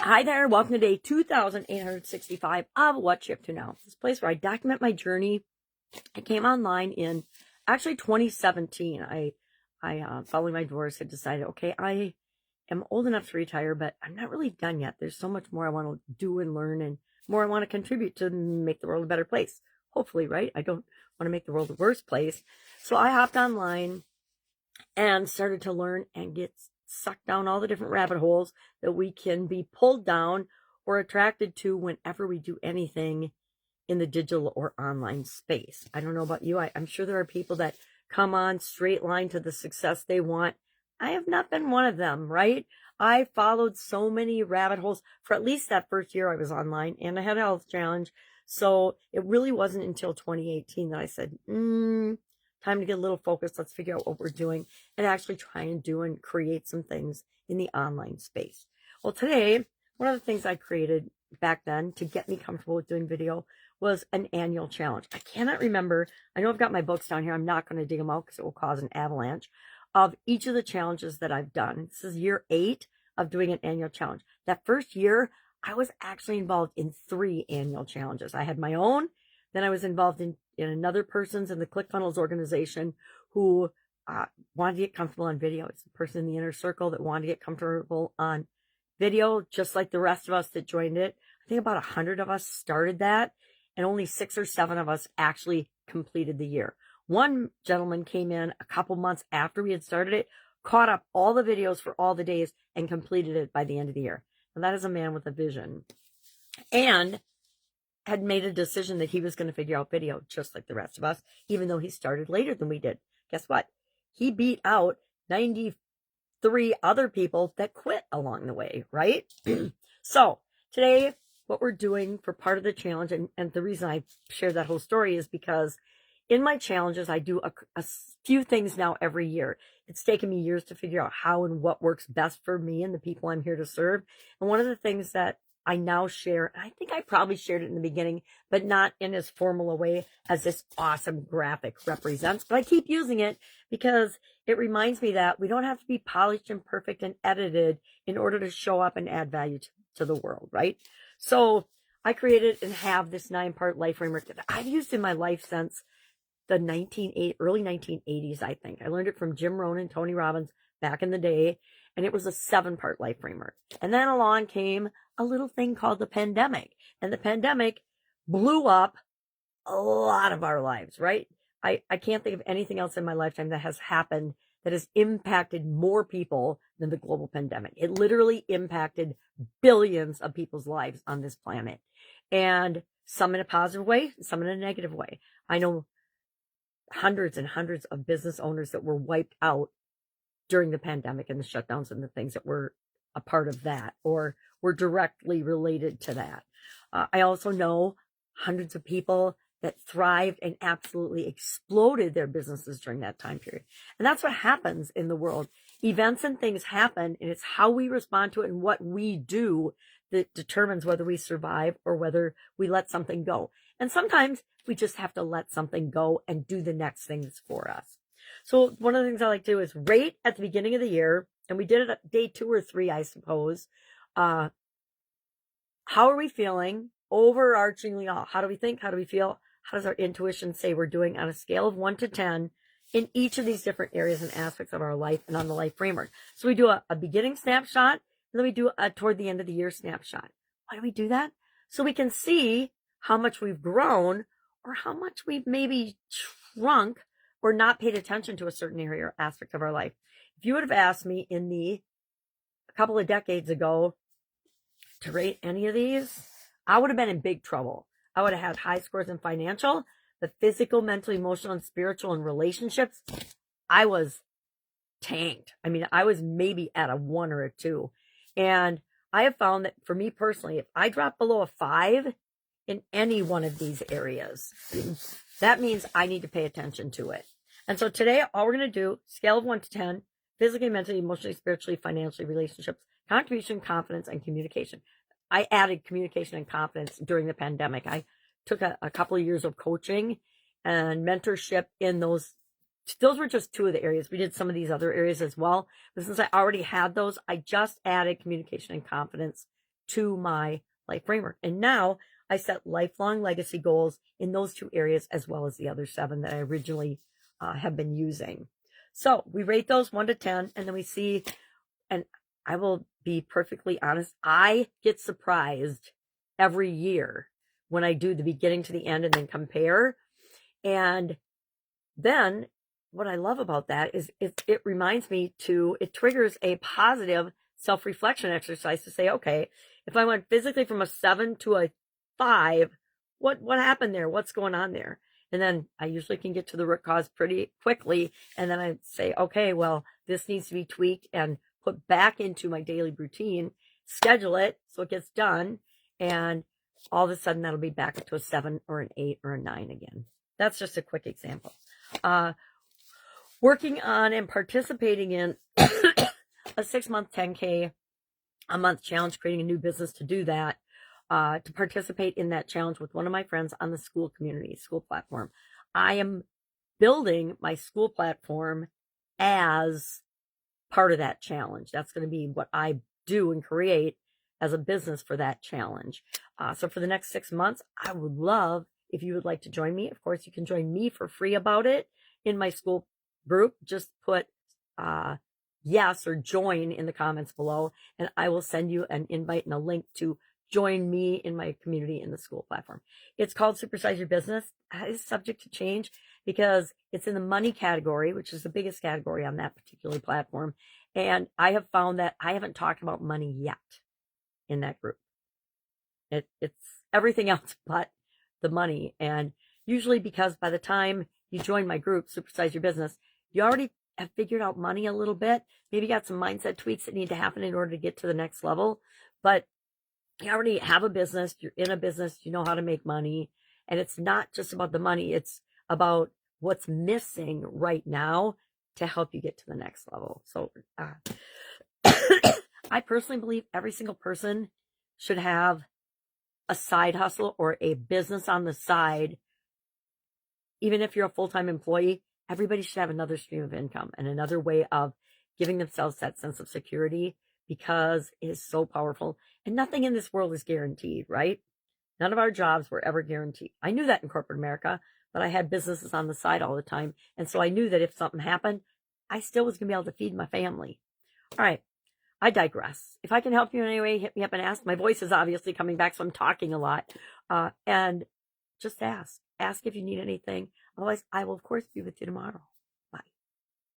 Hi there, welcome to day 2865 of What's Up to Now. This place where I document my journey. I came online in actually 2017. I following my divorce, had decided, okay, I am old enough to retire, but I'm not really done yet. There's so much more I want to do and learn, and more I want to contribute to make the world a better place. Hopefully, right? I don't want to make the world a worse place. So I hopped online and started to learn and get sucked down all the different rabbit holes that we can be pulled down or attracted to whenever we do anything in the digital or online space. I don't know about you. I'm sure there are people that come on straight line to the success they want. I have not been one of them, right? I followed so many rabbit holes for at least that first year I was online, and I had a health challenge. So it really wasn't until 2018 that I said, time to get a little focused. Let's figure out what we're doing and actually try and do and create some things in the online space. Well, today, one of the things I created back then to get me comfortable with doing video was an annual challenge. I cannot remember. I know I've got my books down here. I'm not going to dig them out because it will cause an avalanche of each of the challenges that I've done. This is year 8 of doing an annual challenge. That first year, I was actually involved in 3 annual challenges. I had my own, then I was involved in another person's in the ClickFunnels organization who wanted to get comfortable on video. It's the person in the inner circle that wanted to get comfortable on video, just like the rest of us that joined it. I think about 100 of us started that, and only 6 or 7 of us actually completed the year. One gentleman came in a couple months after we had started it, caught up all the videos for all the days, and completed it by the end of the year. And that is a man with a vision. And had made a decision that he was going to figure out video just like the rest of us, even though he started later than we did. Guess what? He beat out 93 other people that quit along the way, right? So today, what we're doing for part of the challenge, and the reason I share that whole story is because in my challenges, I do a few things now every year. It's taken me years to figure out how and what works best for me and the people I'm here to serve. And one of the things that I now share, I think I probably shared it in the beginning, but not in as formal a way as this awesome graphic represents. But I keep using it because it reminds me that we don't have to be polished and perfect and edited in order to show up and add value to the world, right? So I created and have this 9-part life framework that I've used in my life since the early 1980s, I think. I learned it from Jim Rohn and Tony Robbins back in the day, and it was a 7-part life framework. And then along came a little thing called the pandemic. And the pandemic blew up a lot of our lives, right? I can't think of anything else in my lifetime that has happened that has impacted more people than the global pandemic. It literally impacted billions of people's lives on this planet. And some in a positive way, some in a negative way. I know hundreds and hundreds of business owners that were wiped out during the pandemic and the shutdowns and the things that were a part of that or were directly related to that. I also know hundreds of people that thrived and absolutely exploded their businesses during that time period. And that's what happens in the world. Events and things happen, and it's how we respond to it and what we do that determines whether we survive or whether we let something go. And sometimes we just have to let something go and do the next things for us. So one of the things I like to do is rate at the beginning of the year, and we did it at day 2 or 3, I suppose. How are we feeling? Overarchingly, how do we think? How do we feel? How does our intuition say we're doing on a scale of 1 to 10 in each of these different areas and aspects of our life and on the life framework? So we do a beginning snapshot, and then we do a toward the end of the year snapshot. Why do we do that? So we can see how much we've grown or how much we've maybe shrunk or not paid attention to a certain area or aspect of our life. If you would have asked me a couple of decades ago to rate any of these, I would have been in big trouble. I would have had high scores in financial, the physical, mental, emotional, and spiritual, and relationships. I was tanked. I mean, I was maybe at a 1 or a 2. And I have found that for me personally, if I drop below a 5 in any one of these areas, that means I need to pay attention to it. And so today, all we're going to do, scale of 1 to 10, physically, mentally, emotionally, spiritually, financially, relationships, contribution, confidence, and communication. I added communication and confidence during the pandemic. I took a couple of years of coaching and mentorship in those. Those were just 2 of the areas. We did some of these other areas as well. But since I already had those, I just added communication and confidence to my life framework. And now I set lifelong legacy goals in those 2 areas, as well as the other 7 that I originally have been using. So we rate those 1 to 10, and then we see, and I will be perfectly honest, I get surprised every year when I do the beginning to the end and then compare. And then what I love about that is it reminds me it triggers a positive self-reflection exercise to say, okay, if I went physically from a 7 to a 5, what happened there? What's going on there? And then I usually can get to the root cause pretty quickly. And then I say, okay, well, this needs to be tweaked and put back into my daily routine, schedule it so it gets done. And all of a sudden that'll be back up to a 7 or an 8 or a 9 again. That's just a quick example. Working on and participating in a 6-month 10K a month challenge, creating a new business to do that, to participate in that challenge with one of my friends on the Skool community, Skool platform. I am building my Skool platform as part of that challenge. That's going to be what I do and create as a business for that challenge. So for the next 6 months, I would love if you would like to join me. Of course, you can join me for free about it in my Skool group. Just put yes or join in the comments below, and I will send you an invite and a link to join me in my community in the Skool platform. It's called Supersize Your Business. It's subject to change because it's in the money category, which is the biggest category on that particular platform. And I have found that I haven't talked about money yet in that group. It's everything else but the money. And usually because by the time you join my group, Supersize Your Business, you already have figured out money a little bit. Maybe got some mindset tweaks that need to happen in order to get to the next level. But you already have a business. You're in a business. You know how to make money. And it's not just about the money. It's about what's missing right now to help you get to the next level. So I personally believe every single person should have a side hustle or a business on the side. Even if you're a full-time employee, everybody should have another stream of income and another way of giving themselves that sense of security, because it is so powerful. And nothing in this world is guaranteed, right? None of our jobs were ever guaranteed. I knew that in corporate America, but I had businesses on the side all the time. And so I knew that if something happened, I still was going to be able to feed my family. All right. I digress. If I can help you in any way, hit me up and ask. My voice is obviously coming back, so I'm talking a lot. And just ask. Ask if you need anything. Otherwise, I will, of course, be with you tomorrow.